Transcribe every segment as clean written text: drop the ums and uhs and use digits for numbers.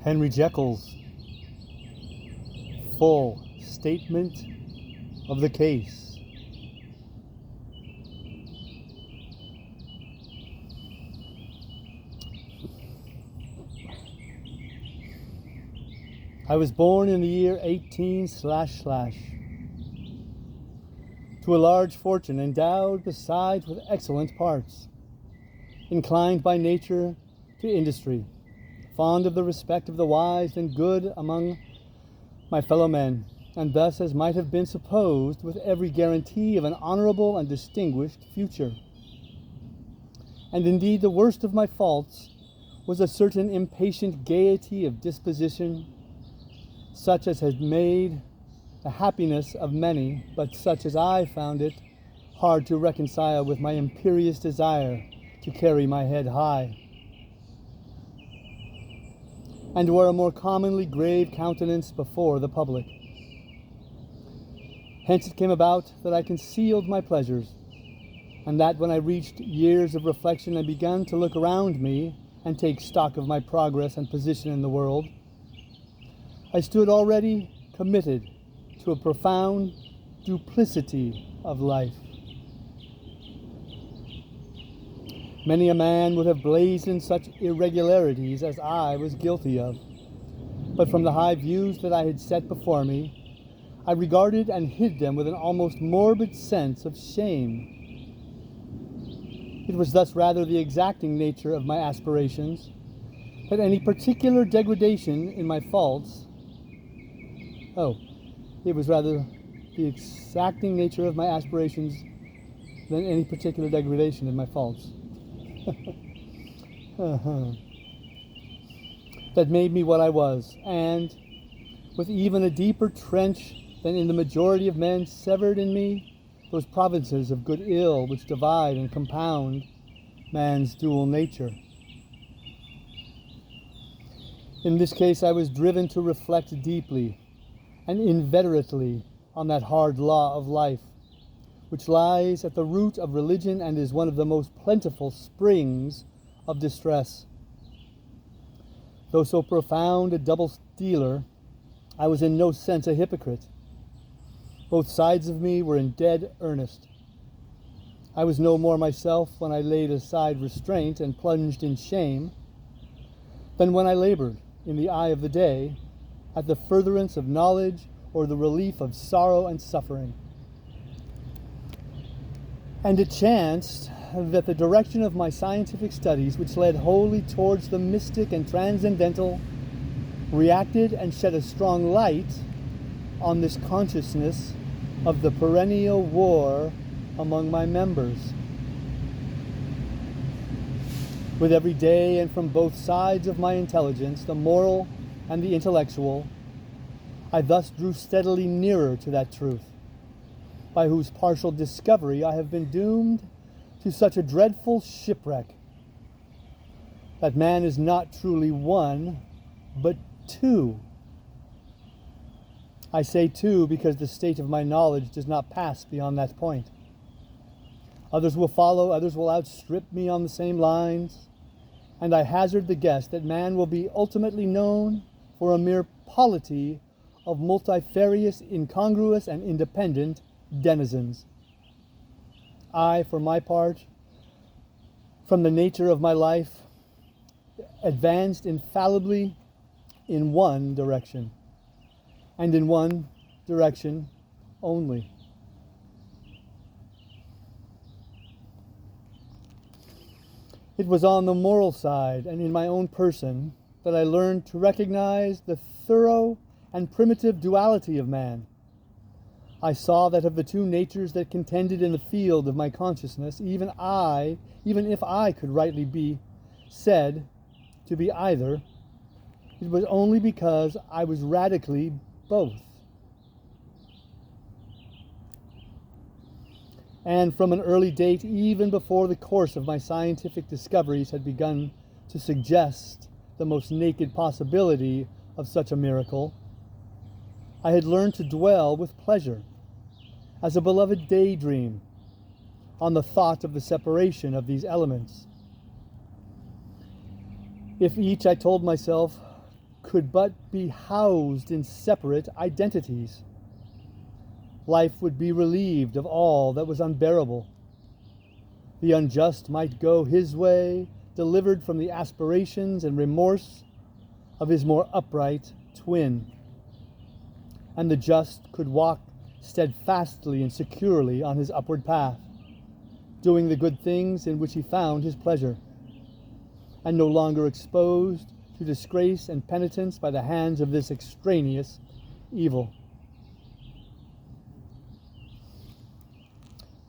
Henry Jekyll's full statement of the case. I was born in the year 18 / to a large fortune, endowed besides with excellent parts, inclined by nature to industry, fond of the respect of the wise and good among my fellow men, and thus, as might have been supposed, with every guarantee of an honorable and distinguished future. And indeed the worst of my faults was a certain impatient gaiety of disposition, such as had made the happiness of many, but such as I found it hard to reconcile with my imperious desire to carry my head high, and wear a more commonly grave countenance before the public. Hence it came about that I concealed my pleasures, and that when I reached years of reflection and began to look around me and take stock of my progress and position in the world, I stood already committed to a profound duplicity of life. Many a man would have blazoned such irregularities as I was guilty of, but from the high views that I had set before me, I regarded and hid them with an almost morbid sense of shame. It was thus rather the exacting nature of my aspirations that any particular degradation in my faults it was rather the exacting nature of my aspirations than any particular degradation in my faults. That made me what I was, and with even a deeper trench than in the majority of men, severed in me those provinces of good ill which divide and compound man's dual nature. In this case I was driven to reflect deeply and inveterately on that hard law of life, which lies at the root of religion and is one of the most plentiful springs of distress. Though so profound a double dealer, I was in no sense a hypocrite. Both sides of me were in dead earnest. I was no more myself when I laid aside restraint and plunged in shame than when I labored, in the eye of the day, at the furtherance of knowledge or the relief of sorrow and suffering. And it chanced that the direction of my scientific studies, which led wholly towards the mystic and transcendental, reacted and shed a strong light on this consciousness of the perennial war among my members. With every day and from both sides of my intelligence, the moral and the intellectual, I thus drew steadily nearer to that truth, by whose partial discovery I have been doomed to such a dreadful shipwreck, that man is not truly one, but two. I say two because the state of my knowledge does not pass beyond that point. Others will follow, others will outstrip me on the same lines, and I hazard the guess that man will be ultimately known for a mere polity of multifarious, incongruous, and independent denizens. I, for my part, from the nature of my life, advanced infallibly in one direction, and in one direction only. It was on the moral side and in my own person that I learned to recognize the thorough and primitive duality of man. I saw that of the two natures that contended in the field of my consciousness, even if I could rightly be said to be either, it was only because I was radically both. And from an early date, even before the course of my scientific discoveries had begun to suggest the most naked possibility of such a miracle, I had learned to dwell with pleasure, as a beloved daydream, on the thought of the separation of these elements. If each, I told myself, could but be housed in separate identities. Life would be relieved of all that was unbearable. The unjust might go his way, delivered from the aspirations and remorse of his more upright twin. And the just could walk steadfastly and securely on his upward path, doing the good things in which he found his pleasure, and no longer exposed to disgrace and penitence by the hands of this extraneous evil.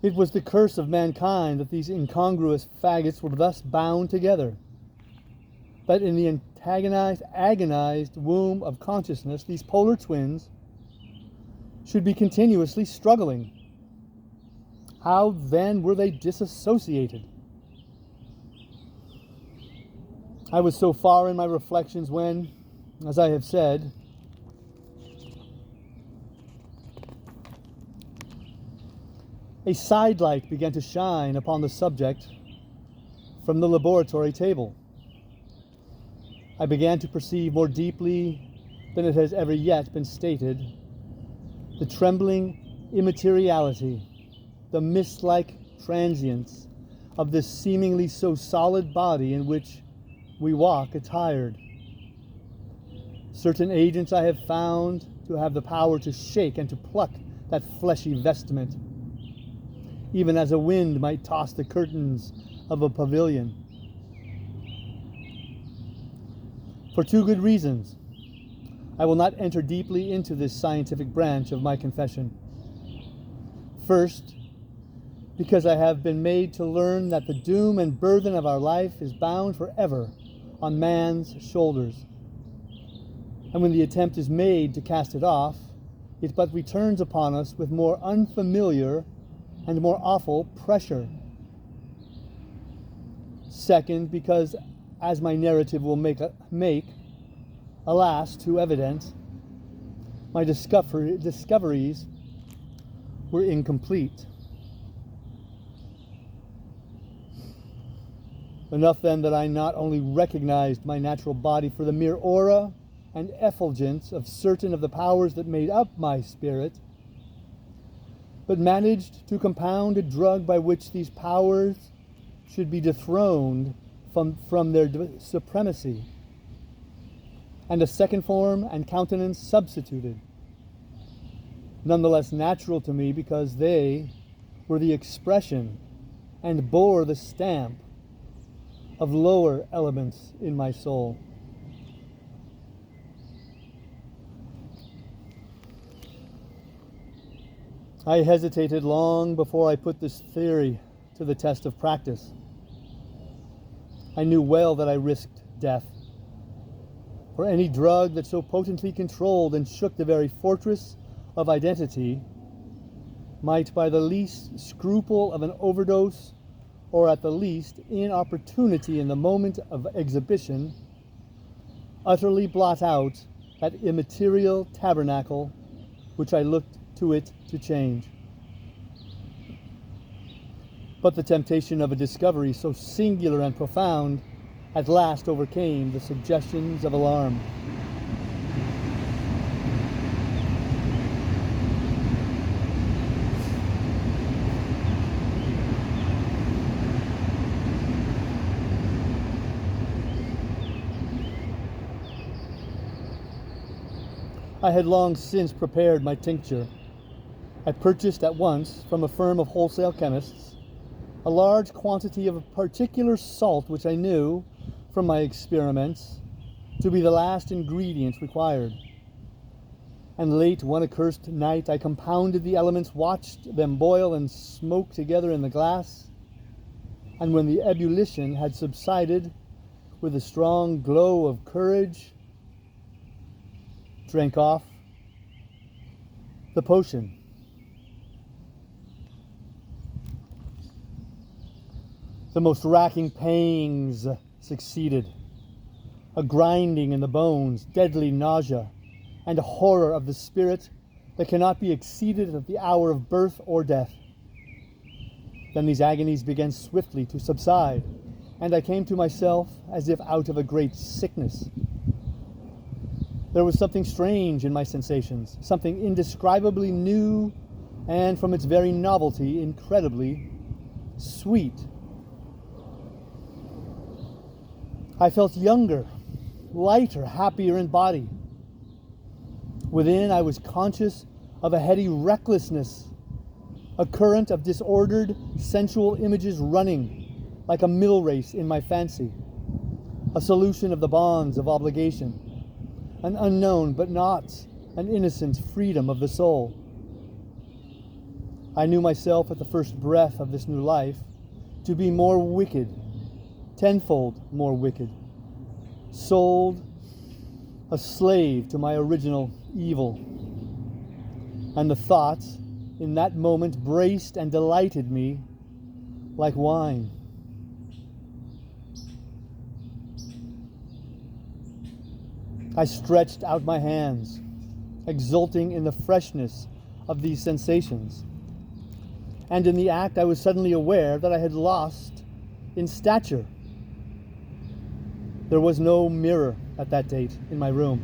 It was the curse of mankind that these incongruous faggots were thus bound together, that in the agonized womb of consciousness, these polar twins should be continuously struggling. How then were they disassociated? I was so far in my reflections when, as I have said, a sidelight began to shine upon the subject from the laboratory table. I began to perceive more deeply than it has ever yet been stated the trembling immateriality, the mist-like transience of this seemingly so solid body in which we walk attired. Certain agents I have found to have the power to shake and to pluck that fleshy vestment, even as a wind might toss the curtains of a pavilion. For two good reasons, I will not enter deeply into this scientific branch of my confession. First, because I have been made to learn that the doom and burden of our life is bound forever on man's shoulders. And when the attempt is made to cast it off, it but returns upon us with more unfamiliar and more awful pressure. Second, because, as my narrative will make, alas, too evident, my discoveries were incomplete. Enough then that I not only recognized my natural body for the mere aura and effulgence of certain of the powers that made up my spirit, but managed to compound a drug by which these powers should be dethroned from their supremacy, and a second form and countenance substituted, nonetheless natural to me because they were the expression and bore the stamp of lower elements in my soul. I hesitated long before I put this theory to the test of practice. I knew well that I risked death, for any drug that so potently controlled and shook the very fortress of identity might, by the least scruple of an overdose, or at the least inopportunity in the moment of exhibition, utterly blot out that immaterial tabernacle which I looked to it to change. But the temptation of a discovery so singular and profound at last overcame the suggestions of alarm. I had long since prepared my tincture. I purchased at once from a firm of wholesale chemists a large quantity of a particular salt which I knew, from my experiments, to be the last ingredient required. And late one accursed night I compounded the elements, watched them boil and smoke together in the glass, and when the ebullition had subsided, with a strong glow of courage, drank off the potion. The most racking pangs succeeded, a grinding in the bones, deadly nausea, and a horror of the spirit that cannot be exceeded at the hour of birth or death. Then these agonies began swiftly to subside, and I came to myself as if out of a great sickness. There was something strange in my sensations, something indescribably new, and from its very novelty, incredibly sweet. I felt younger, lighter, happier in body. Within, I was conscious of a heady recklessness, a current of disordered, sensual images running like a mill race in my fancy, a solution of the bonds of obligation, an unknown but not an innocent freedom of the soul. I knew myself at the first breath of this new life to be more wicked, tenfold more wicked, sold, a slave to my original evil. And the thought in that moment braced and delighted me like wine. I stretched out my hands, exulting in the freshness of these sensations. And in the act, I was suddenly aware that I had lost in stature. There was no mirror at that date in my room.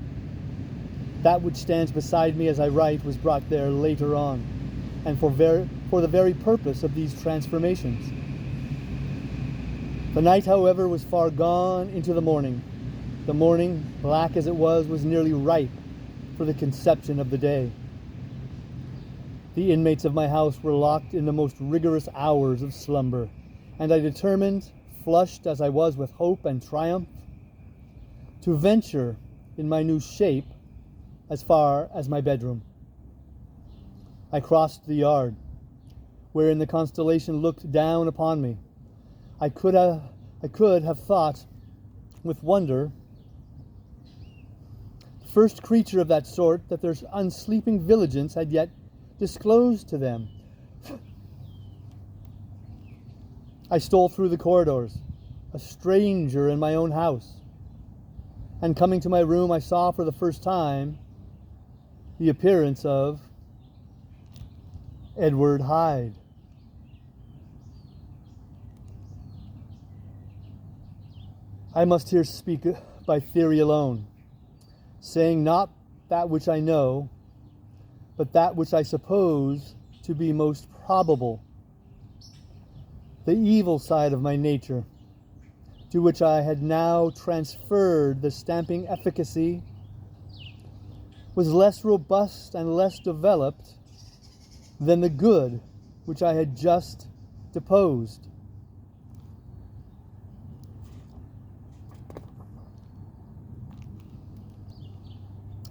That which stands beside me as I write was brought there later on, and for the very purpose of these transformations. The night, however, was far gone into the morning. The morning, black as it was nearly ripe for the conception of the day. The inmates of my house were locked in the most rigorous hours of slumber, and I determined, flushed as I was with hope and triumph, to venture in my new shape as far as my bedroom. I crossed the yard, wherein the constellation looked down upon me. I could have thought with wonder, first creature of that sort that their unsleeping vigilance had yet disclosed to them. I stole through the corridors, a stranger in my own house, and coming to my room, I saw for the first time the appearance of Edward Hyde. I must here speak by theory alone, saying not that which I know, but that which I suppose to be most probable. The evil side of my nature, to which I had now transferred the stamping efficacy, was less robust and less developed than the good which I had just deposed.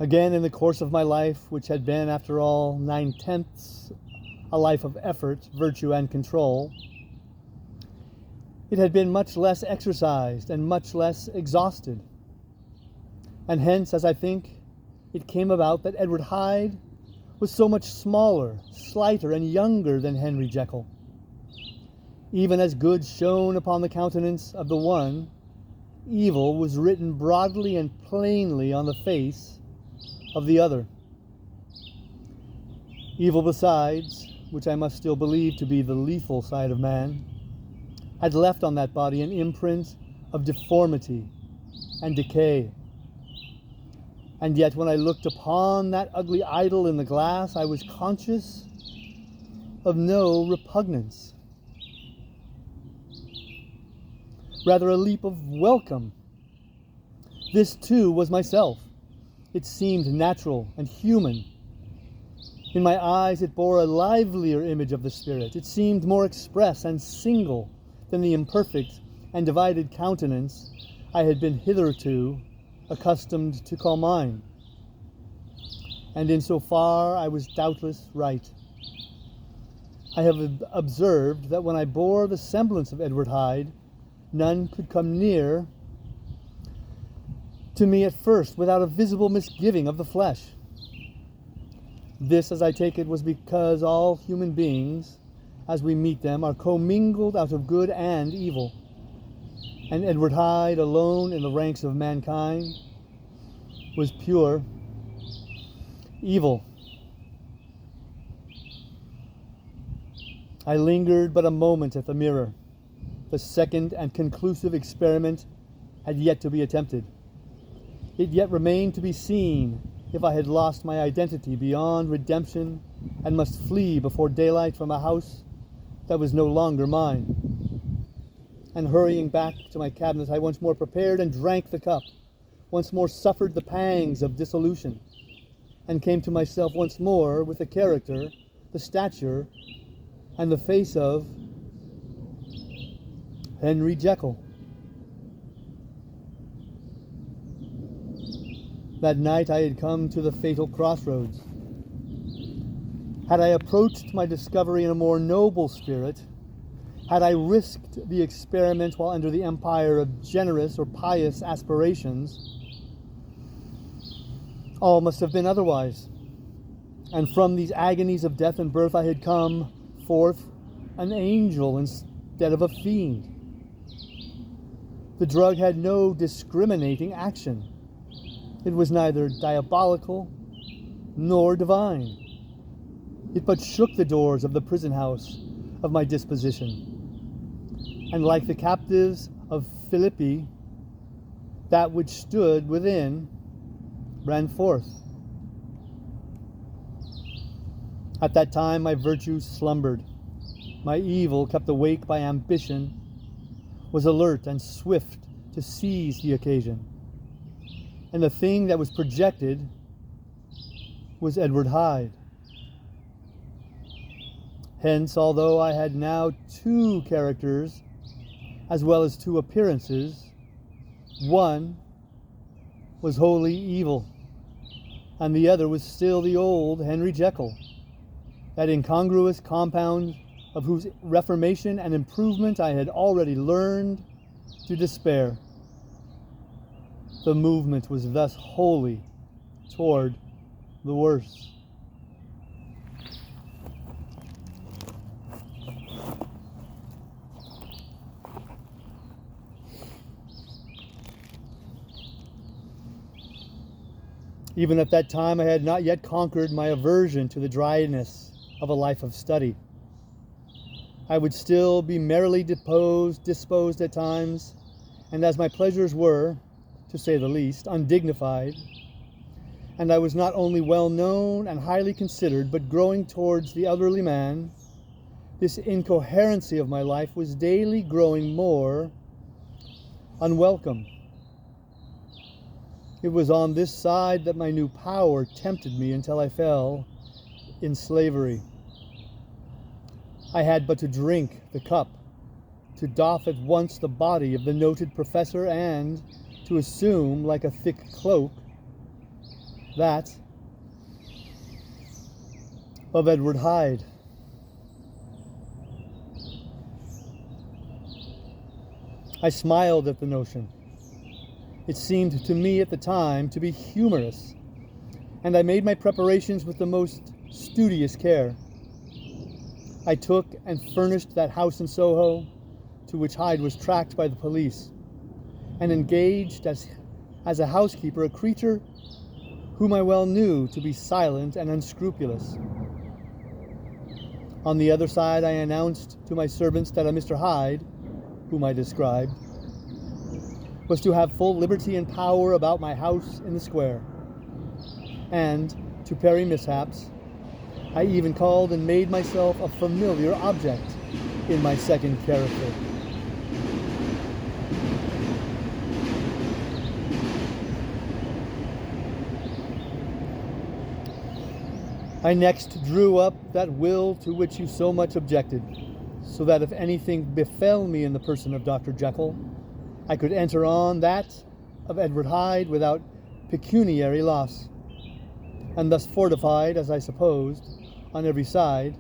Again, in the course of my life, which had been, after all, 9/10 a life of effort, virtue, and control, it had been much less exercised and much less exhausted. And hence, as I think, it came about that Edward Hyde was so much smaller, slighter, and younger than Henry Jekyll. Even as good shone upon the countenance of the one, evil was written broadly and plainly on the face of the other. Evil besides, which I must still believe to be the lethal side of man, had left on that body an imprint of deformity and decay. And yet when I looked upon that ugly idol in the glass, I was conscious of no repugnance. Rather a leap of welcome. This too was myself. It seemed natural and human. In my eyes it bore a livelier image of the spirit. It seemed more express and single than the imperfect and divided countenance I had been hitherto accustomed to call mine. And in so far I was doubtless right. I have observed that when I bore the semblance of Edward Hyde, none could come near to me at first without a visible misgiving of the flesh. This, as I take it, was because all human beings, as we meet them, are commingled out of good and evil. And Edward Hyde, alone in the ranks of mankind, was pure evil. I lingered but a moment at the mirror. The second and conclusive experiment had yet to be attempted. It yet remained to be seen if I had lost my identity beyond redemption and must flee before daylight from a house that was no longer mine. And hurrying back to my cabinet, I once more prepared and drank the cup, once more suffered the pangs of dissolution, and came to myself once more with the character, the stature, and the face of Henry Jekyll. That night I had come to the fatal crossroads. Had I approached my discovery in a more noble spirit, had I risked the experiment while under the empire of generous or pious aspirations, all must have been otherwise. And from these agonies of death and birth I had come forth an angel instead of a fiend. The drug had no discriminating action. It was neither diabolical nor divine. It but shook the doors of the prison house of my disposition. And like the captives of Philippi, that which stood within ran forth. At that time my virtue slumbered. My evil, kept awake by ambition, was alert and swift to seize the occasion. And the thing that was projected was Edward Hyde. Hence, although I had now two characters as well as two appearances, one was wholly evil, and the other was still the old Henry Jekyll, that incongruous compound of whose reformation and improvement I had already learned to despair. The movement was thus wholly toward the worse. Even at that time, I had not yet conquered my aversion to the dryness of a life of study. I would still be merrily disposed at times, and as my pleasures were, to say the least, undignified, and I was not only well known and highly considered, but growing towards the elderly man, this incoherency of my life was daily growing more unwelcome. It was on this side that my new power tempted me until I fell in slavery. I had but to drink the cup, to doff at once the body of the noted professor, and to assume, like a thick cloak, that of Edward Hyde. I smiled at the notion. It seemed to me at the time to be humorous, and I made my preparations with the most studious care. I took and furnished that house in Soho to which Hyde was tracked by the police, and engaged as a housekeeper a creature whom I well knew to be silent and unscrupulous. On the other side, I announced to my servants that a Mr. Hyde, whom I described, was to have full liberty and power about my house in the square. And, to parry mishaps, I even called and made myself a familiar object in my second character. I next drew up that will to which you so much objected, so that if anything befell me in the person of Dr. Jekyll, I could enter on that of Edward Hyde without pecuniary loss. And thus fortified, as I supposed, on every side,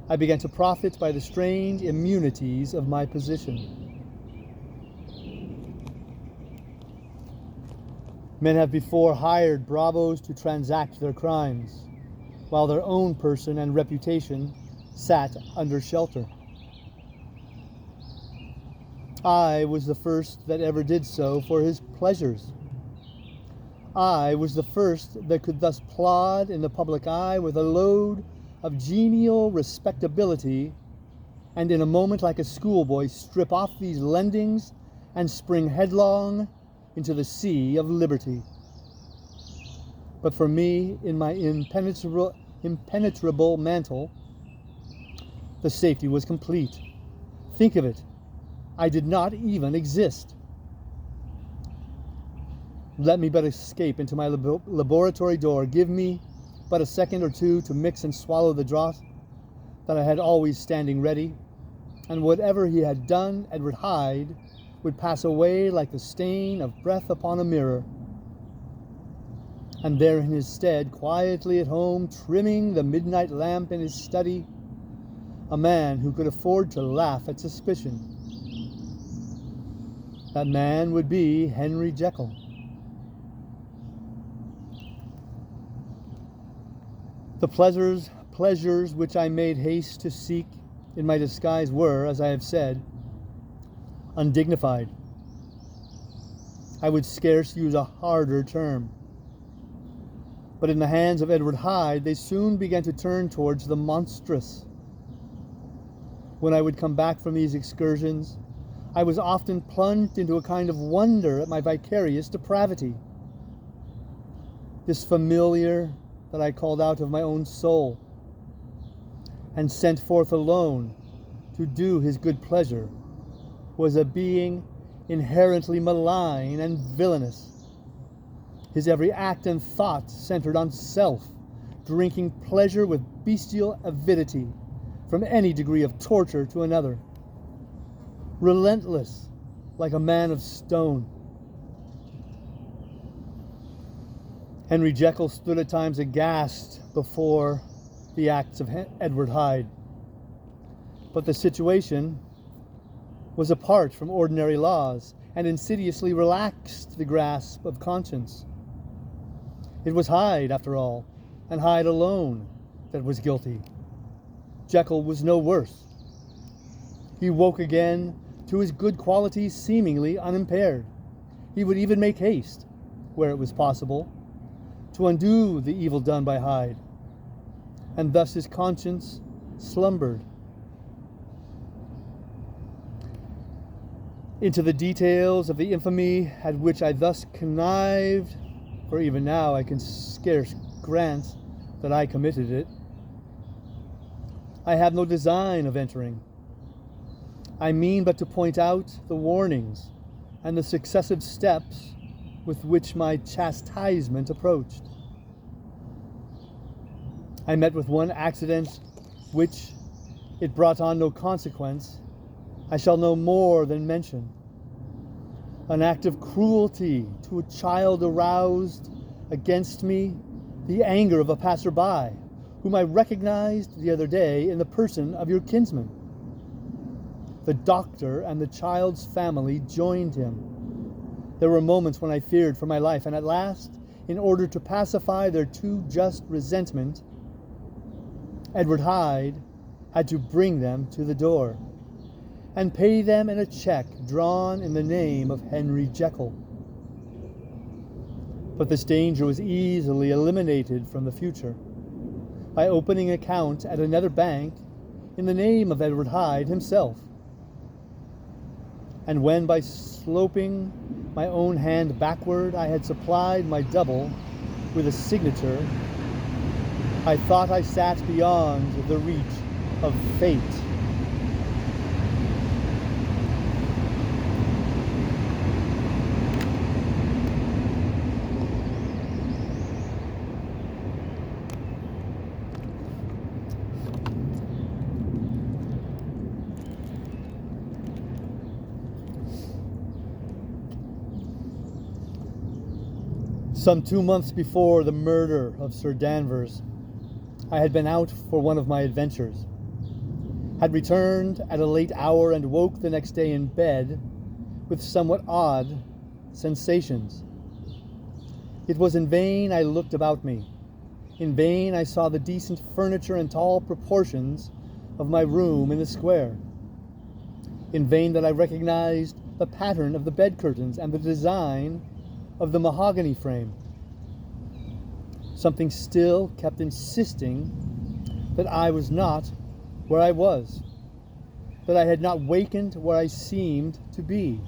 I began to profit by the strange immunities of my position. Men have before hired bravos to transact their crimes, while their own person and reputation sat under shelter. I was the first that ever did so for his pleasures. I was the first that could thus plod in the public eye with a load of genial respectability, and in a moment like a schoolboy strip off these lendings and spring headlong into the sea of liberty. But for me, in my impenetrable mantle, the safety was complete. Think of it. I did not even exist. Let me but escape into my laboratory door. Give me but a second or two to mix and swallow the draught that I had always standing ready, and whatever he had done, Edward Hyde would pass away like the stain of breath upon a mirror. And there in his stead, quietly at home, trimming the midnight lamp in his study, a man who could afford to laugh at suspicion. That man would be Henry Jekyll. The pleasures which I made haste to seek in my disguise were, as I have said, undignified. I would scarce use a harder term. But in the hands of Edward Hyde, they soon began to turn towards the monstrous. When I would come back from these excursions, I was often plunged into a kind of wonder at my vicarious depravity. This familiar that I called out of my own soul and sent forth alone to do his good pleasure was a being inherently malign and villainous. His every act and thought centered on self, drinking pleasure with bestial avidity from any degree of torture to another. Relentless, like a man of stone. Henry Jekyll stood at times aghast before the acts of Edward Hyde. But the situation was apart from ordinary laws and insidiously relaxed the grasp of conscience. It was Hyde, after all, and Hyde alone, that was guilty. Jekyll was no worse. He woke again to his good qualities seemingly unimpaired. He would even make haste, where it was possible, to undo the evil done by Hyde, and thus his conscience slumbered. Into the details of the infamy at which I thus connived, for even now I can scarce grant that I committed it, I have no design of entering. I mean but to point out the warnings and the successive steps with which my chastisement approached. I met with one accident which it brought on no consequence. I shall no more than mention. An act of cruelty to a child aroused against me the anger of a passer-by, whom I recognized the other day in the person of your kinsman. The doctor and the child's family joined him. There were moments when I feared for my life, and at last, in order to pacify their too just resentment, Edward Hyde had to bring them to the door and pay them in a check drawn in the name of Henry Jekyll. But this danger was easily eliminated from the future by opening an account at another bank in the name of Edward Hyde himself. And when by sloping my own hand backward I had supplied my double with a signature, I thought I sat beyond the reach of fate. Some 2 months before the murder of Sir Danvers, I had been out for one of my adventures, had returned at a late hour and woke the next day in bed with somewhat odd sensations. It was in vain I looked about me. In vain I saw the decent furniture and tall proportions of my room in the square. In vain that I recognized the pattern of the bed curtains and the design of the mahogany frame. Something still kept insisting that I was not where I was, that I had not wakened where I seemed to be.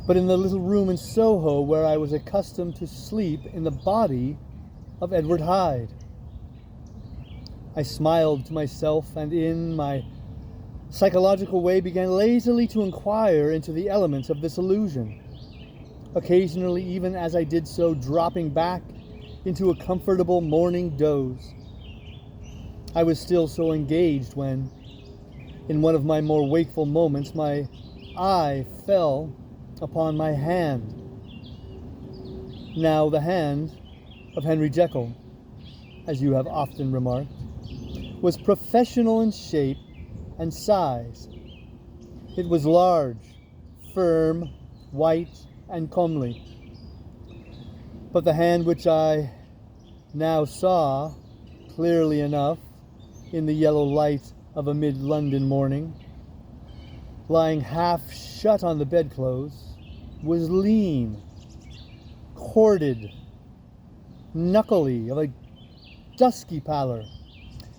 but in the little room in Soho where I was accustomed to sleep in the body of Edward Hyde. I smiled to myself and in my psychological way began lazily to inquire into the elements of this illusion, occasionally even as I did so dropping back into a comfortable morning doze. I was still so engaged when, in one of my more wakeful moments, my eye fell upon my hand. Now the hand of Henry Jekyll, as you have often remarked, was professional in shape and size. It was large, firm, white, and comely. But the hand which I now saw clearly enough in the yellow light of a mid-London morning, lying half shut on the bedclothes, was lean, corded, knuckly, of a dusky pallor,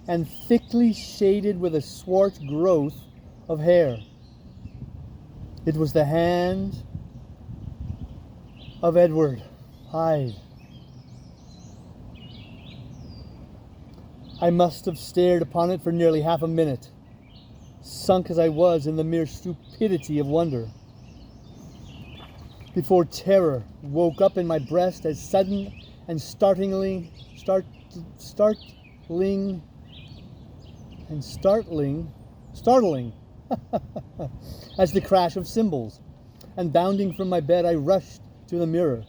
and thickly shaded with a swart growth of hair. It was the hand of Edward Hyde. I must have stared upon it for nearly half a minute, sunk as I was in the mere stupidity of wonder, before terror woke up in my breast as sudden and startling as the crash of cymbals, and bounding from my bed I rushed to the mirror.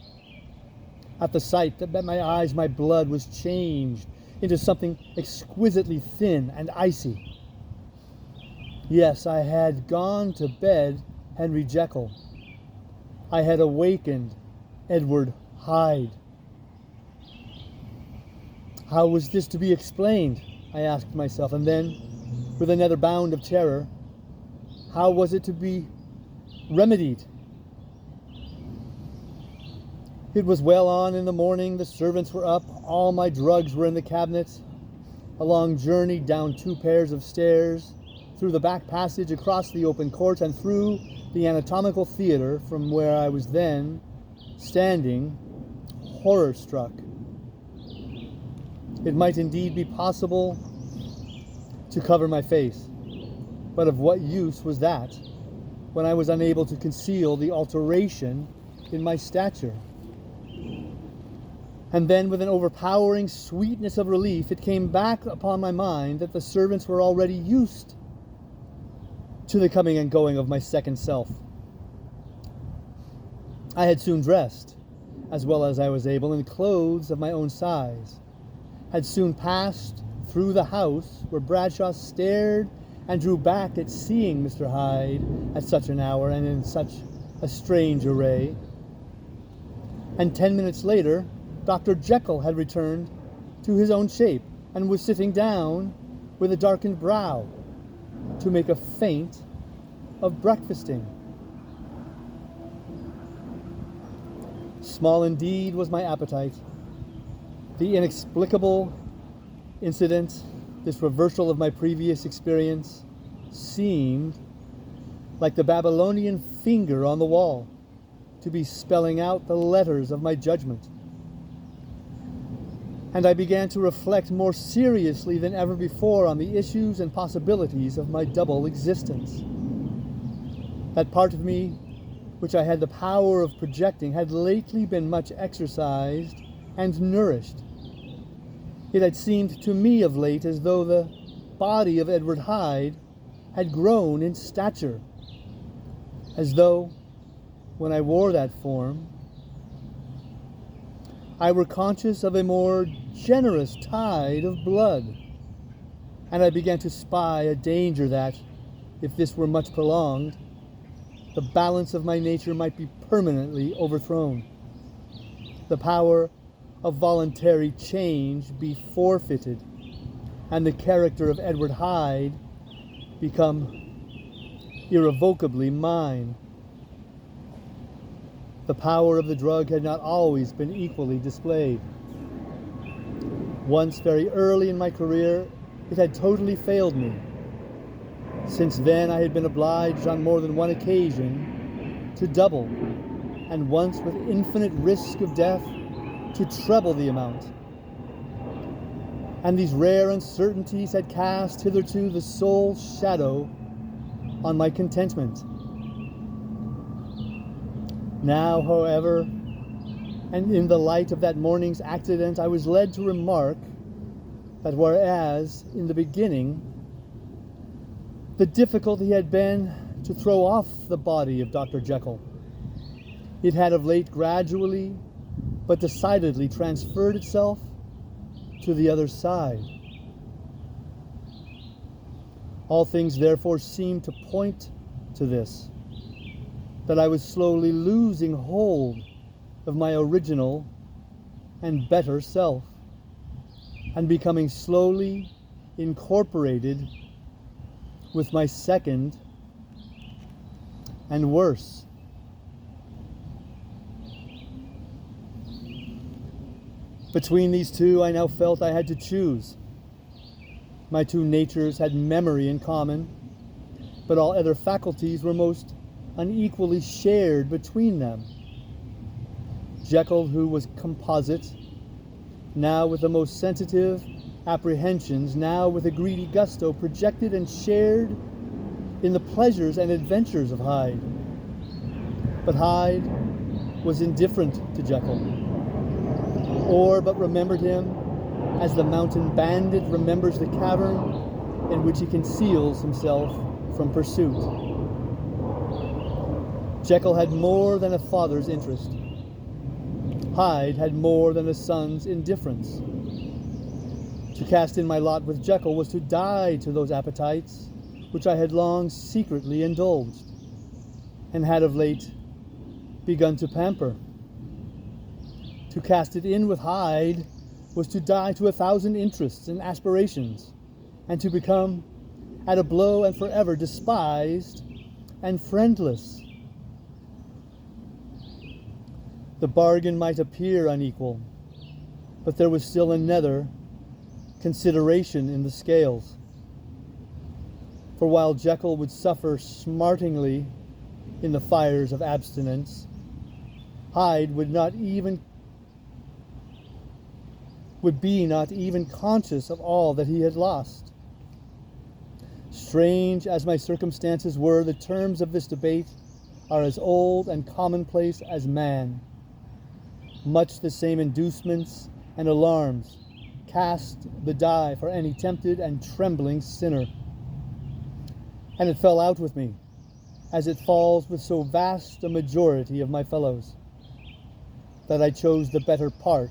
At the sight that met my eyes, my blood was changed into something exquisitely thin and icy. Yes, I had gone to bed Henry Jekyll. I had awakened Edward Hyde. How was this to be explained? I asked myself, and then, with another bound of terror, how was it to be remedied? It was well on in the morning, the servants were up, all my drugs were in the cabinet. A long journey down 2 pairs of stairs, through the back passage, across the open court, and through the anatomical theater, from where I was then standing, horror-struck. It might indeed be possible to cover my face, but of what use was that when I was unable to conceal the alteration in my stature? And then, with an overpowering sweetness of relief, it came back upon my mind that the servants were already used to the coming and going of my second self. I had soon dressed, as well as I was able, in clothes of my own size, had soon passed through the house where Bradshaw stared and drew back at seeing Mr. Hyde at such an hour and in such a strange array. And 10 minutes later, Dr. Jekyll had returned to his own shape and was sitting down with a darkened brow to make a feint of breakfasting. Small indeed was my appetite. The inexplicable incident, this reversal of my previous experience, seemed, like the Babylonian finger on the wall, to be spelling out the letters of my judgment. And I began to reflect more seriously than ever before on the issues and possibilities of my double existence. That part of me which I had the power of projecting had lately been much exercised and nourished. It had seemed to me of late as though the body of Edward Hyde had grown in stature, as though, when I wore that form, I were conscious of a more generous tide of blood, and I began to spy a danger that, if this were much prolonged, the balance of my nature might be permanently overthrown, the power of voluntary change be forfeited, and the character of Edward Hyde become irrevocably mine. The power of the drug had not always been equally displayed. Once, very early in my career, it had totally failed me. Since then, I had been obliged on more than one occasion to double, and once with infinite risk of death to treble the amount. And these rare uncertainties had cast hitherto the sole shadow on my contentment. Now, however, and in the light of that morning's accident, I was led to remark that whereas in the beginning the difficulty had been to throw off the body of Dr. Jekyll, it had of late gradually but decidedly transferred itself to the other side. All things therefore seemed to point to this, that I was slowly losing hold of my original and better self, and becoming slowly incorporated with my second and worse. Between these two, I now felt I had to choose. My two natures had memory in common, but all other faculties were most unequally shared between them. Jekyll, who was composite, now with the most sensitive apprehensions, now with a greedy gusto, projected and shared in the pleasures and adventures of Hyde. But Hyde was indifferent to Jekyll, or but remembered him as the mountain bandit remembers the cavern in which he conceals himself from pursuit. Jekyll had more than a father's interest. Hyde had more than a son's indifference. To cast in my lot with Jekyll was to die to those appetites which I had long secretly indulged, and had of late begun to pamper. To cast it in with Hyde was to die to 1,000 interests and aspirations, and to become, at a blow and forever, despised and friendless. The bargain might appear unequal, but there was still another consideration in the scales. For while Jekyll would suffer smartingly in the fires of abstinence, Hyde would be not even conscious of all that he had lost. Strange as my circumstances were, the terms of this debate are as old and commonplace as man. Much the same inducements and alarms cast the die for any tempted and trembling sinner. And it fell out with me, as it falls with so vast a majority of my fellows, that I chose the better part,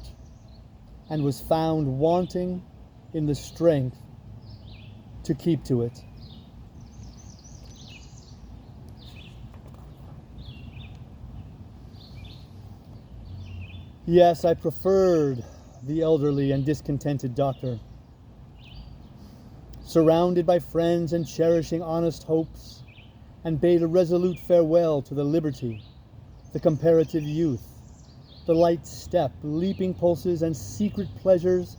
and was found wanting in the strength to keep to it. Yes, I preferred the elderly and discontented doctor. Surrounded by friends and cherishing honest hopes, and bade a resolute farewell to the liberty, the comparative youth, the light step, leaping pulses, and secret pleasures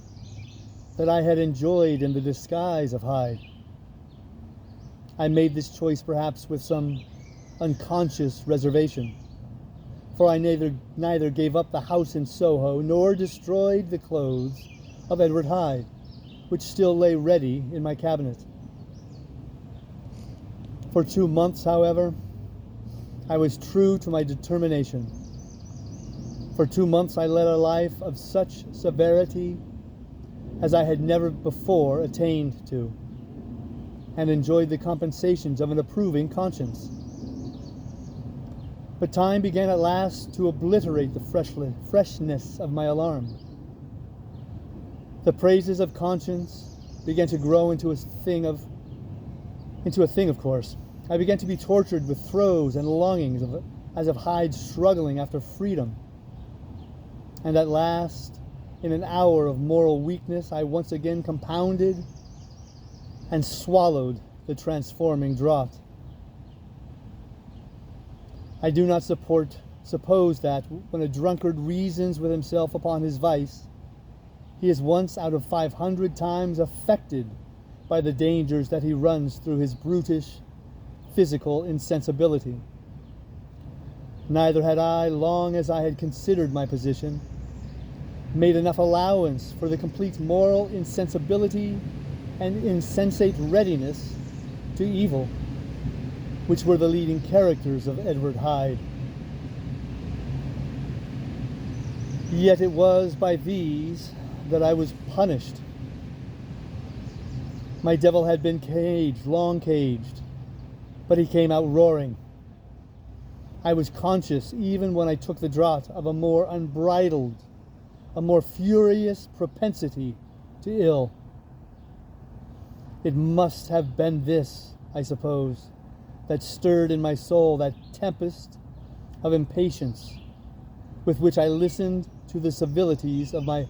that I had enjoyed in the disguise of Hyde. I made this choice perhaps with some unconscious reservation, for I neither gave up the house in Soho nor destroyed the clothes of Edward Hyde, which still lay ready in my cabinet. For 2 months, however, I was true to my determination. For 2 months I led a life of such severity as I had never before attained to, and enjoyed the compensations of an approving conscience. But time began at last to obliterate the freshness of my alarm. The praises of conscience began to grow into a thing, of course. I began to be tortured with throes and longings as of Hyde struggling after freedom. And at last, in an hour of moral weakness, I once again compounded and swallowed the transforming draught. I do not suppose that when a drunkard reasons with himself upon his vice, he is once out of 500 times affected by the dangers that he runs through his brutish physical insensibility. Neither had I, long as I had considered my position, made enough allowance for the complete moral insensibility and insensate readiness to evil, which were the leading characters of Edward Hyde. Yet it was by these that I was punished. My devil had been caged, long caged, but he came out roaring. I was conscious, even when I took the draught, of a more unbridled, a more furious propensity to ill. It must have been this, I suppose, that stirred in my soul that tempest of impatience with which I listened to the civilities of my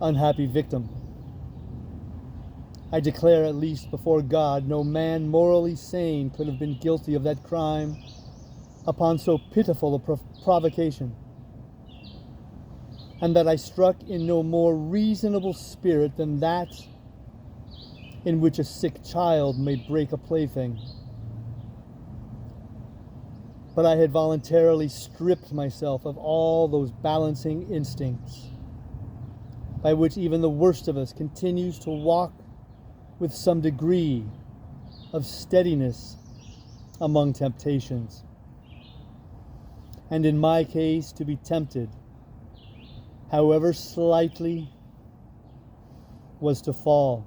unhappy victim. I declare, at least before God, no man morally sane could have been guilty of that crime upon so pitiful a provocation, and that I struck in no more reasonable spirit than that in which a sick child may break a plaything. But I had voluntarily stripped myself of all those balancing instincts by which even the worst of us continues to walk with some degree of steadiness among temptations. And in my case, to be tempted, however slightly, was to fall.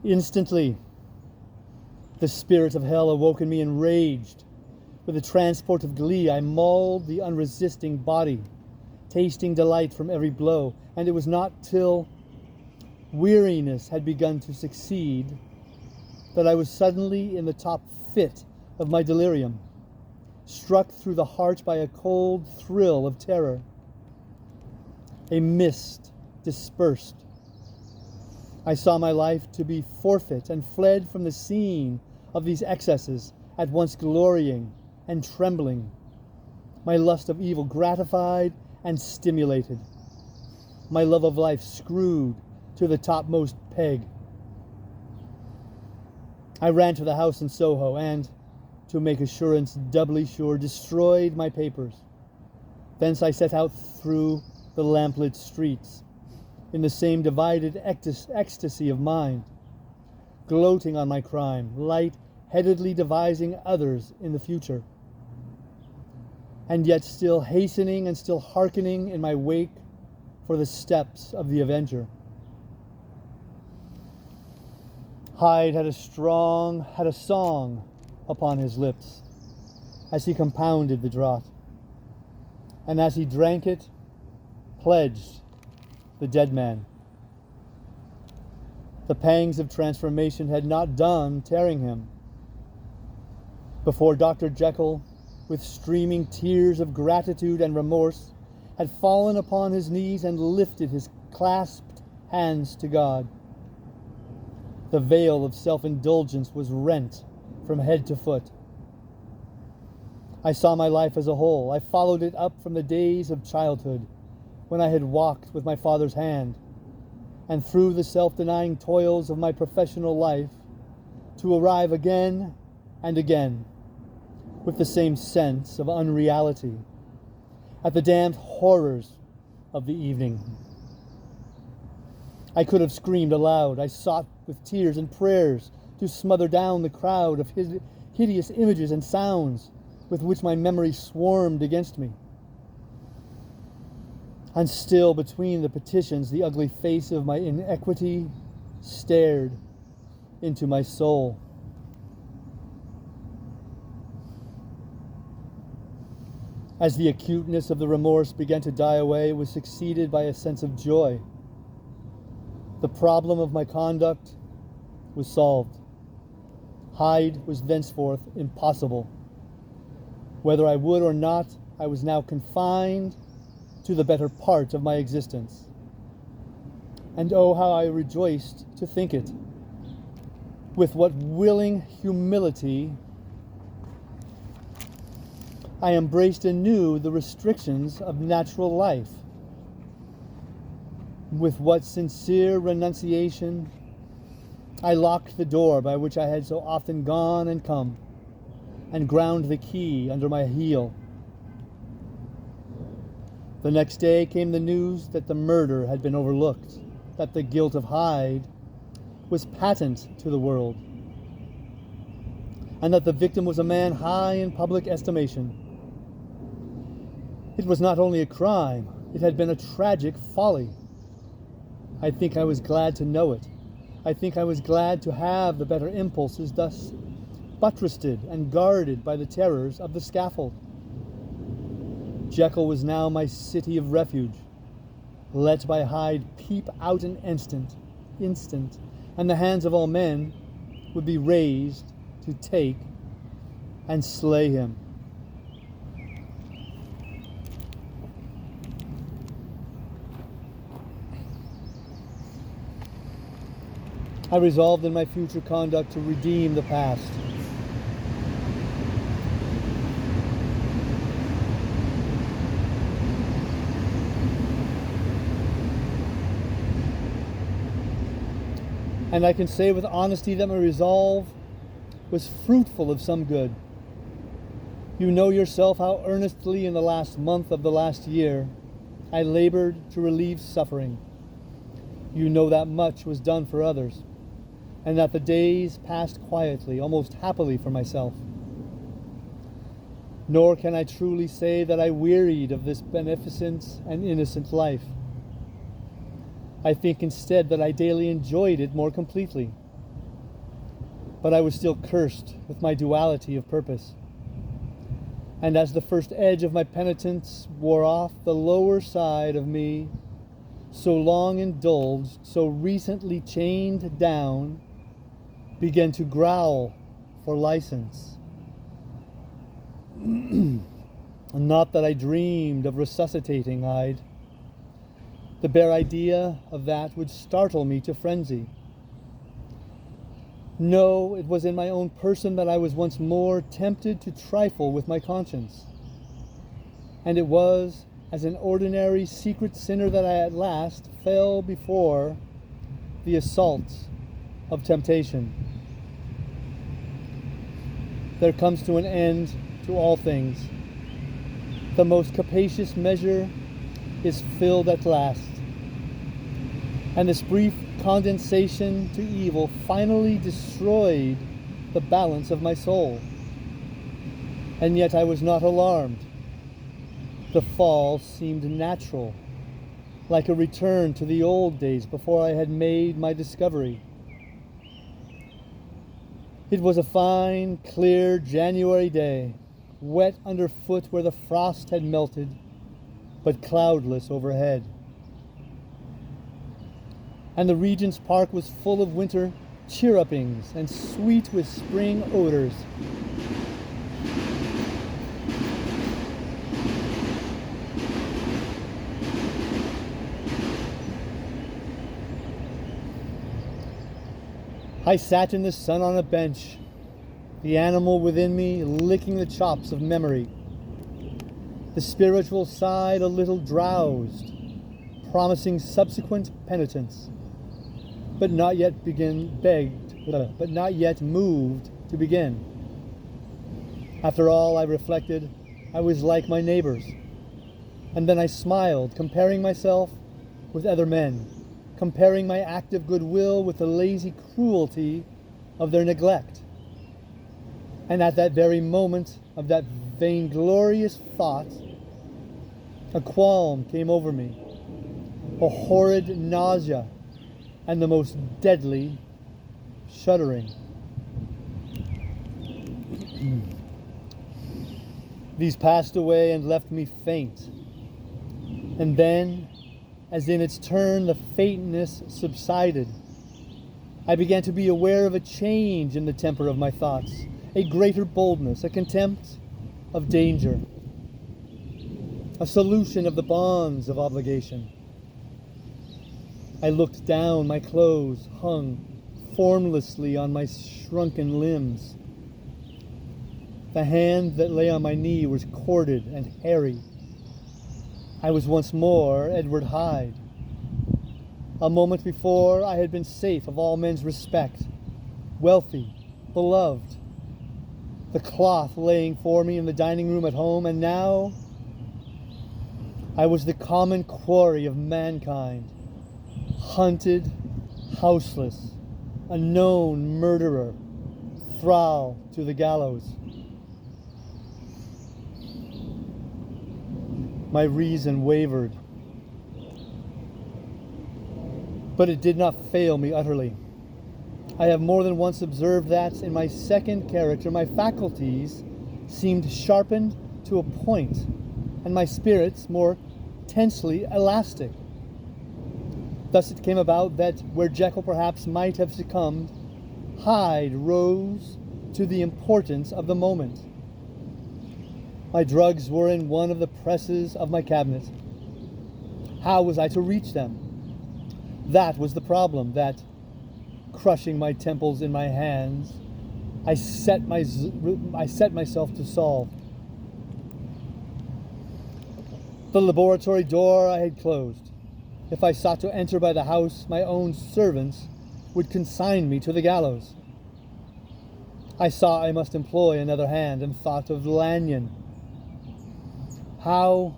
Instantly, the spirit of hell awoke in me enraged. With a transport of glee, I mauled the unresisting body, tasting delight from every blow, and it was not till weariness had begun to succeed that I was suddenly in the top fit of my delirium, struck through the heart by a cold thrill of terror. A mist dispersed. I saw my life to be forfeit and fled from the scene of these excesses, at once glorying and trembling, my lust of evil gratified and stimulated, my love of life screwed to the topmost peg. I ran to the house in Soho and, to make assurance doubly sure, destroyed my papers. Thence I set out through the lamplit streets, in the same divided ecstasy of mind, gloating on my crime, light-headedly devising others in the future, and yet still hastening and still hearkening in my wake for the steps of the avenger. Hyde had a song upon his lips as he compounded the draught, and as he drank it, pledged the dead man. The pangs of transformation had not done tearing him. Before Dr. Jekyll, with streaming tears of gratitude and remorse, had fallen upon his knees and lifted his clasped hands to God, the veil of self-indulgence was rent from head to foot. I saw my life as a whole. I followed it up from the days of childhood, when I had walked with my father's hand, and through the self-denying toils of my professional life, to arrive again and again, with the same sense of unreality, at the damned horrors of the evening. I could have screamed aloud. I sought with tears and prayers to smother down the crowd of hideous images and sounds with which my memory swarmed against me. And still, between the petitions, the ugly face of my iniquity stared into my soul. As the acuteness of the remorse began to die away, it was succeeded by a sense of joy. The problem of my conduct was solved. Hyde was thenceforth impossible. Whether I would or not, I was now confined to the better part of my existence. And oh, how I rejoiced to think it. With what willing humility I embraced anew the restrictions of natural life. With what sincere renunciation I locked the door by which I had so often gone and come, and ground the key under my heel. The next day came the news that the murder had been overlooked, that the guilt of Hyde was patent to the world, and that the victim was a man high in public estimation. It was not only a crime, it had been a tragic folly. I think I was glad to know it. I think I was glad to have the better impulses thus buttressed and guarded by the terrors of the scaffold. Jekyll was now my city of refuge. Let by Hyde peep out an instant, and the hands of all men would be raised to take and slay him. I resolved in my future conduct to redeem the past. And I can say with honesty that my resolve was fruitful of some good. You know yourself how earnestly in the last month of the last year I labored to relieve suffering. You know that much was done for others, and that the days passed quietly, almost happily for myself. Nor can I truly say that I wearied of this beneficent and innocent life. I think instead that I daily enjoyed it more completely. But I was still cursed with my duality of purpose. And as the first edge of my penitence wore off, the lower side of me, so long indulged, so recently chained down, began to growl for license. Not that I dreamed of resuscitating Hyde. The bare idea of that would startle me to frenzy. No, it was in my own person that I was once more tempted to trifle with my conscience. And it was as an ordinary secret sinner that I at last fell before the assaults of temptation. There comes to an end to all things. The most capacious measure is filled at last. And this brief condensation to evil finally destroyed the balance of my soul. And yet I was not alarmed. The fall seemed natural, like a return to the old days before I had made my discovery. It was a fine, clear January day, wet underfoot where the frost had melted, but cloudless overhead. And the Regent's Park was full of winter chirrupings and sweet with spring odors. I sat in the sun on a bench, the animal within me licking the chops of memory. The spiritual side a little drowsed, promising subsequent penitence, but not yet moved to begin. After all, I reflected, I was like my neighbors. And then I smiled, comparing myself with other men, comparing my active goodwill with the lazy cruelty of their neglect. And at that very moment of that vainglorious thought, a qualm came over me, a horrid nausea, and the most deadly shuddering. These passed away and left me faint. And then, as in its turn the faintness subsided, I began to be aware of a change in the temper of my thoughts, a greater boldness, a contempt of danger, a solution of the bonds of obligation. I looked down, my clothes hung formlessly on my shrunken limbs. The hand that lay on my knee was corded and hairy. I was once more Edward Hyde. A moment before, I had been safe of all men's respect, wealthy, beloved. the cloth laying for me in the dining room at home, and now I was the common quarry of mankind, hunted, houseless, a known murderer, thrall to the gallows. My reason wavered, but it did not fail me utterly. I have more than once observed that in my second character my faculties seemed sharpened to a point, and my spirits more tensely elastic. Thus it came about that where Jekyll perhaps might have succumbed, Hyde rose to the importance of the moment. My drugs were in one of the presses of my cabinet. How was I to reach them? That was the problem that, crushing my temples in my hands, I set myself to solve. The laboratory door I had closed. If I sought to enter by the house, my own servants would consign me to the gallows. I saw I must employ another hand, and thought of Lanyon. How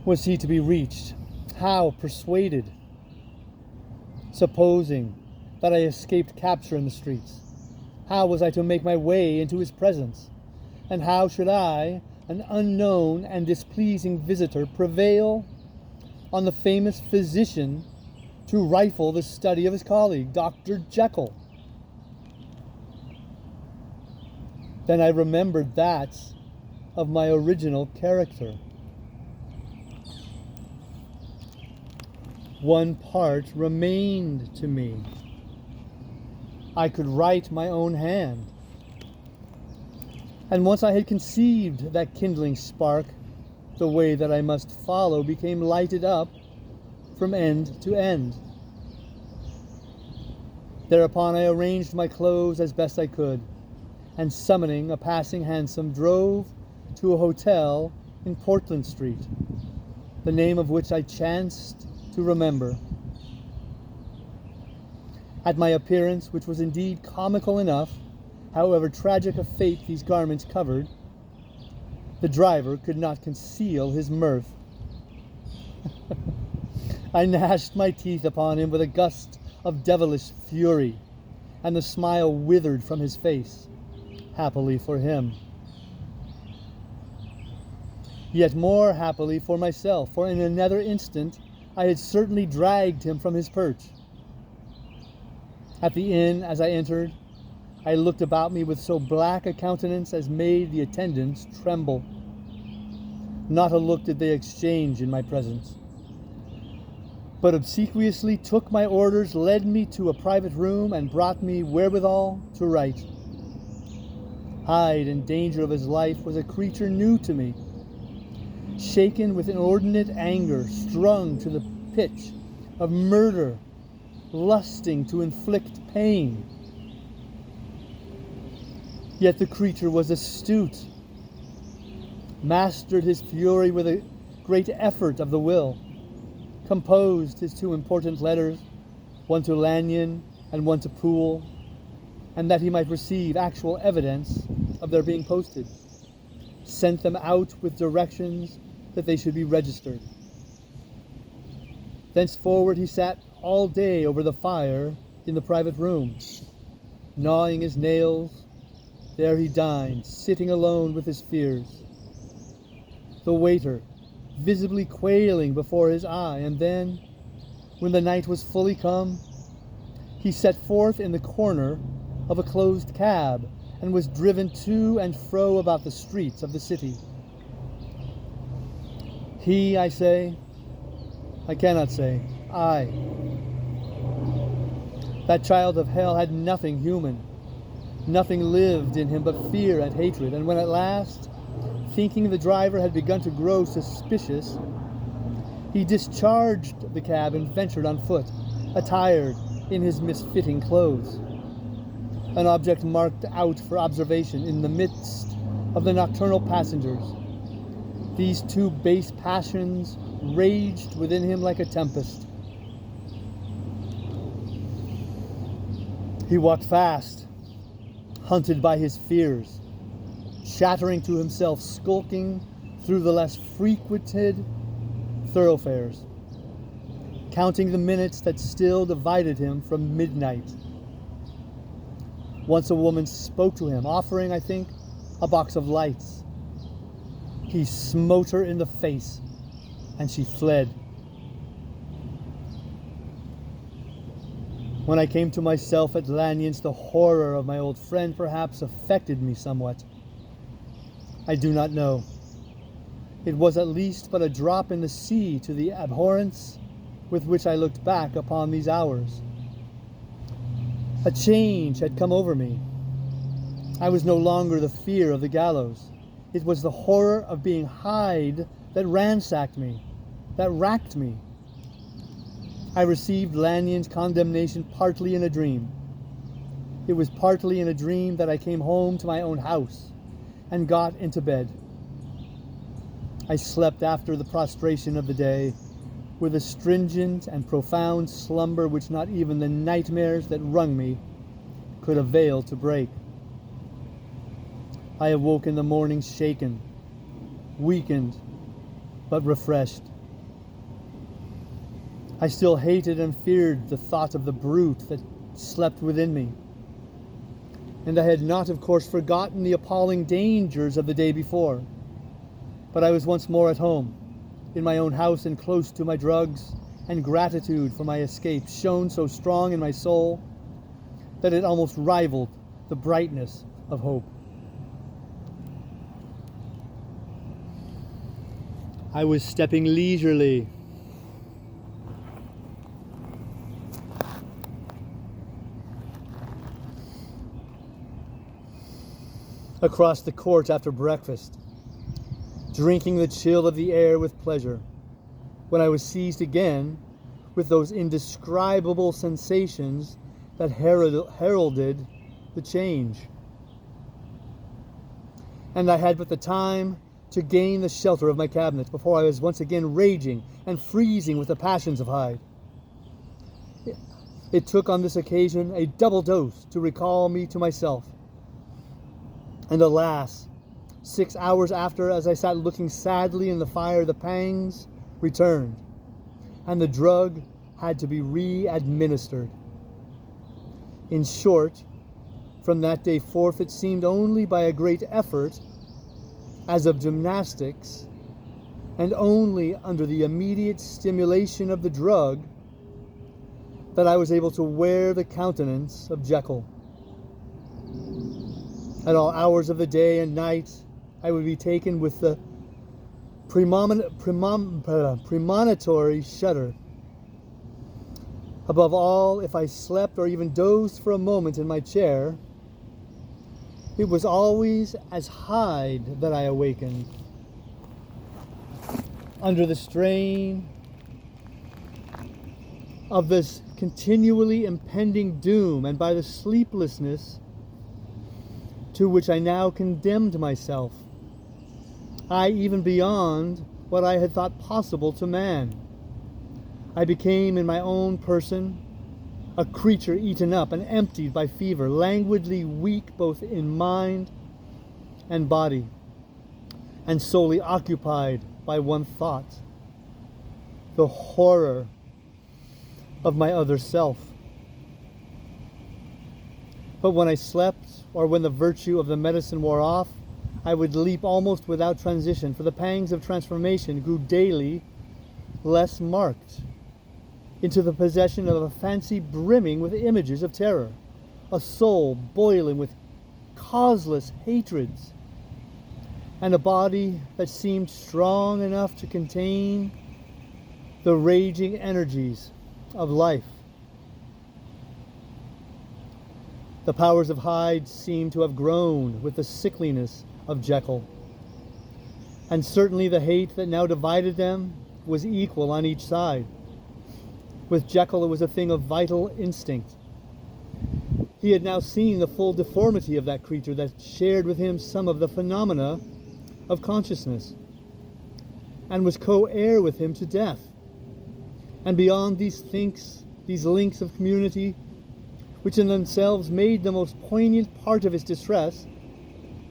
was he to be reached? How persuaded? Supposing that I escaped capture in the streets, how was I to make my way into his presence? And how should I, an unknown and displeasing visitor, prevail on the famous physician to rifle the study of his colleague, Dr. Jekyll? Then I remembered that of my original character. One part remained to me. I could write my own hand. And once I had conceived that kindling spark, the way that I must follow became lighted up from end to end. Thereupon I arranged my clothes as best I could, and summoning a passing hansom, drove to a hotel in Portland Street, the name of which I chanced to remember. At my appearance, which was indeed comical enough, however tragic a fate these garments covered, the driver could not conceal his mirth. I gnashed my teeth upon him with a gust of devilish fury, and the smile withered from his face, happily for him. Yet more happily for myself, for in another instant I had certainly dragged him from his perch. At the inn, as I entered, I looked about me with so black a countenance as made the attendants tremble. Not a look did they exchange in my presence, but obsequiously took my orders, led me to a private room, and brought me wherewithal to write. Hyde, in danger of his life, was a creature new to me, shaken with inordinate anger, strung to the pitch of murder, lusting to inflict pain. Yet the creature was astute, mastered his fury with a great effort of the will, composed his two important letters, one to Lanyon and one to Poole, and that he might receive actual evidence of their being posted, sent them out with directions that they should be registered. Thenceforward he sat all day over the fire in the private room, gnawing his nails. There he dined, sitting alone with his fears, the waiter visibly quailing before his eye, and then, when the night was fully come, he set forth in the corner of a closed cab, and was driven to and fro about the streets of the city. He, I say, I cannot say, I. That child of hell had nothing human. Nothing lived in him but fear and hatred, and when at last, thinking the driver had begun to grow suspicious, he discharged the cab and ventured on foot, attired in his misfitting clothes, an object marked out for observation in the midst of the nocturnal passengers. These two base passions raged within him like a tempest. He walked fast, hunted by his fears, chattering to himself, skulking through the less frequented thoroughfares, counting the minutes that still divided him from midnight. Once a woman spoke to him, offering, I think, a box of lights. He smote her in the face, and she fled. When I came to myself at Lanyon's, the horror of my old friend perhaps affected me somewhat. I do not know. It was at least but a drop in the sea to the abhorrence with which I looked back upon these hours. A change had come over me. I was no longer the fear of the gallows. It was the horror of being Hyde that ransacked me, that racked me. I received Lanyon's condemnation partly in a dream. It was partly in a dream that I came home to my own house and got into bed. I slept after the prostration of the day with a stringent and profound slumber which not even the nightmares that wrung me could avail to break. I awoke in the morning shaken, weakened, but refreshed. I still hated and feared the thought of the brute that slept within me. And I had not, of course, forgotten the appalling dangers of the day before. But I was once more at home, in my own house and close to my drugs, and gratitude for my escape shone so strong in my soul that it almost rivaled the brightness of hope. I was stepping leisurely across the court after breakfast, drinking the chill of the air with pleasure, when I was seized again with those indescribable sensations that heralded the change. And I had but the time to gain the shelter of my cabinet before I was once again raging and freezing with the passions of Hyde. It took on this occasion a double dose to recall me to myself. And alas, 6 hours after, as I sat looking sadly in the fire, the pangs returned, and the drug had to be re-administered. In short, from that day forth, it seemed only by a great effort, as of gymnastics, and only under the immediate stimulation of the drug, that I was able to wear the countenance of Jekyll. At all hours of the day and night, I would be taken with the premonitory shudder. Above all, if I slept or even dozed for a moment in my chair, it was always as Hyde that I awakened, under the strain of this continually impending doom, and by the sleeplessness to which I now condemned myself, even beyond what I had thought possible to man. I became in my own person a creature eaten up and emptied by fever, languidly weak both in mind and body, and solely occupied by one thought: the horror of my other self. But when I slept, or when the virtue of the medicine wore off, I would leap almost without transition, for the pangs of transformation grew daily less marked, into the possession of a fancy brimming with images of terror, a soul boiling with causeless hatreds, and a body that seemed strong enough to contain the raging energies of life. The powers of Hyde seemed to have grown with the sickliness of Jekyll, and certainly the hate that now divided them was equal on each side. With Jekyll, it was a thing of vital instinct. He had now seen the full deformity of that creature that shared with him some of the phenomena of consciousness, and was co-heir with him to death. And beyond these links of community, which in themselves made the most poignant part of his distress,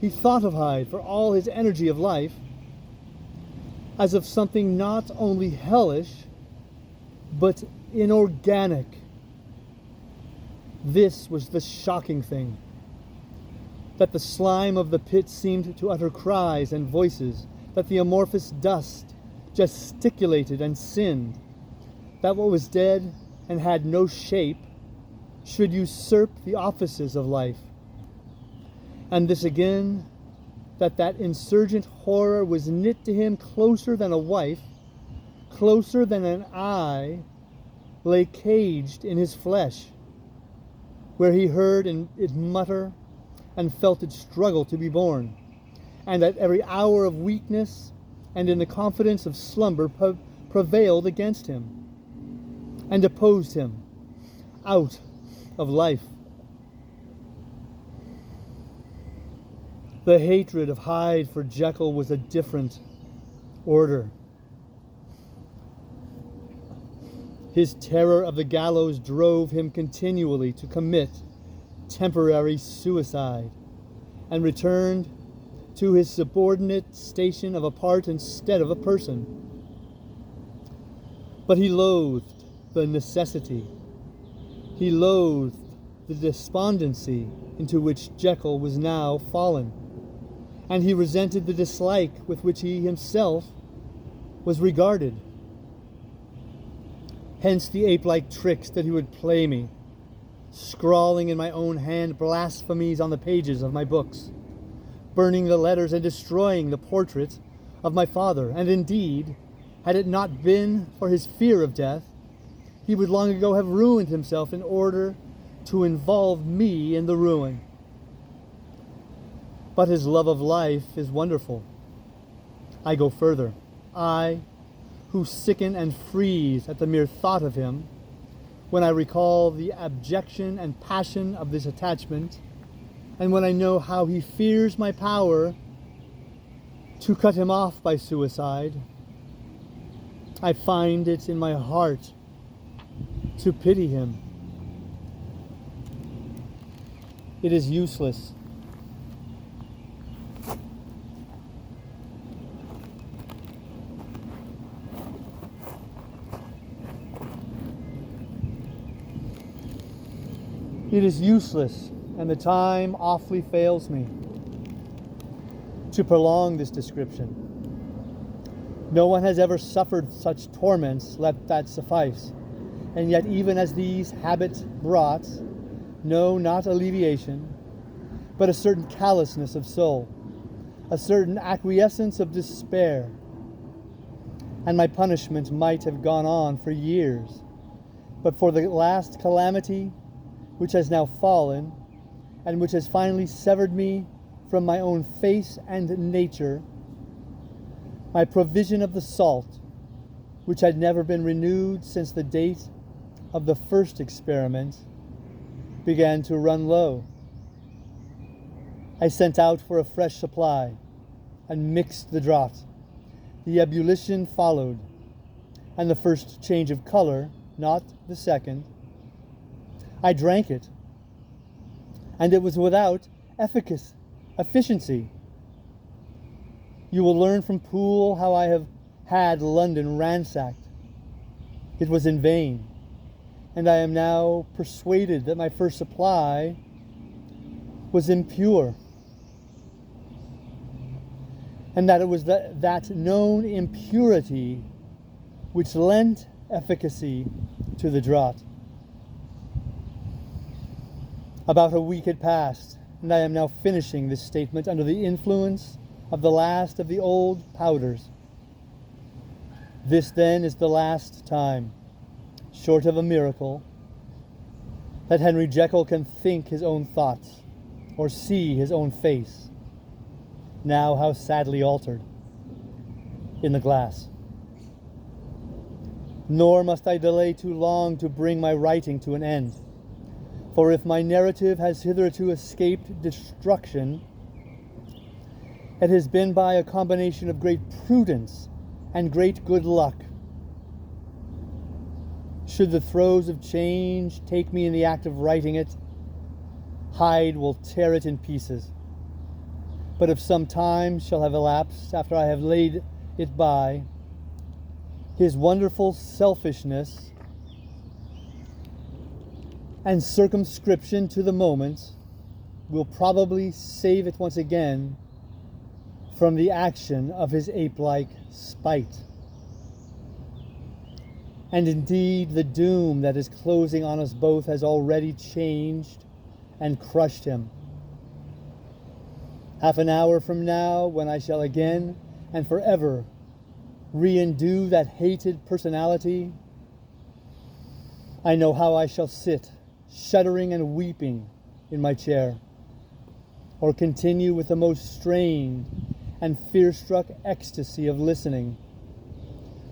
he thought of Hyde, for all his energy of life, as of something not only hellish, but inorganic. This was the shocking thing, that the slime of the pit seemed to utter cries and voices, that the amorphous dust gesticulated and sinned, that what was dead and had no shape should usurp the offices of life. And this again, that insurgent horror was knit to him closer than a wife, closer than an eye, lay caged in his flesh, where he heard it mutter and felt it struggle to be born, and at every hour of weakness and in the confidence of slumber prevailed against him and opposed him out of life. The hatred of Hyde for Jekyll was a different order. His terror of the gallows drove him continually to commit temporary suicide, and returned to his subordinate station of a part instead of a person. But he loathed the necessity. He loathed the despondency into which Jekyll was now fallen, and he resented the dislike with which he himself was regarded. Hence the ape-like tricks that he would play me, scrawling in my own hand blasphemies on the pages of my books, burning the letters and destroying the portrait of my father. And indeed, had it not been for his fear of death, he would long ago have ruined himself in order to involve me in the ruin. But his love of life is wonderful. I go further. I, who sicken and freeze at the mere thought of him, when I recall the abjection and passion of this attachment, and when I know how he fears my power to cut him off by suicide, I find it in my heart to pity him. It is useless. It is useless, and the time awfully fails me to prolong this description. No one has ever suffered such torments, let that suffice. And yet even as these habits brought, no, not alleviation, but a certain callousness of soul, a certain acquiescence of despair, and my punishment might have gone on for years, but for the last calamity which has now fallen, and which has finally severed me from my own face and nature, my provision of the salt, which had never been renewed since the date of the first experiment, began to run low. I sent out for a fresh supply, and mixed the draught. The ebullition followed, and the first change of color, not the second. I drank it, and it was without efficiency. You will learn from Poole how I have had London ransacked. It was in vain, and I am now persuaded that my first supply was impure, and that it was that known impurity which lent efficacy to the draught. About a week had passed, and I am now finishing this statement under the influence of the last of the old powders. This then is the last time, short of a miracle, that Henry Jekyll can think his own thoughts, or see his own face, now how sadly altered, in the glass. Nor must I delay too long to bring my writing to an end. For if my narrative has hitherto escaped destruction, it has been by a combination of great prudence and great good luck. should the throes of change take me in the act of writing it, Hyde will tear it in pieces. But if some time shall have elapsed after I have laid it by, his wonderful selfishness and circumscription to the moment will probably save it once again from the action of his ape-like spite. And indeed, the doom that is closing on us both has already changed and crushed him. Half an hour from now, when I shall again and forever re-endue that hated personality, I know how I shall sit, shuddering and weeping in my chair, or continue with the most strained and fear-struck ecstasy of listening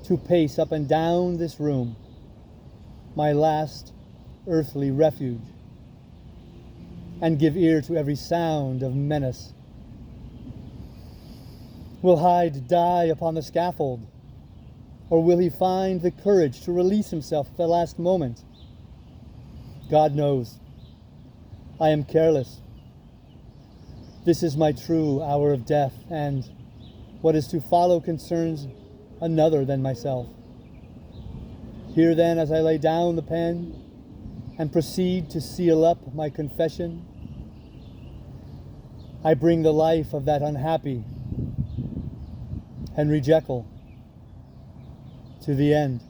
to pace up and down this room, my last earthly refuge, and give ear to every sound of menace. Will Hyde die upon the scaffold, or will he find the courage to release himself at the last moment? God knows. I am careless. This is my true hour of death, and what is to follow concerns another than myself. Here then, as I lay down the pen and proceed to seal up my confession, I bring the life of that unhappy Henry Jekyll to the end.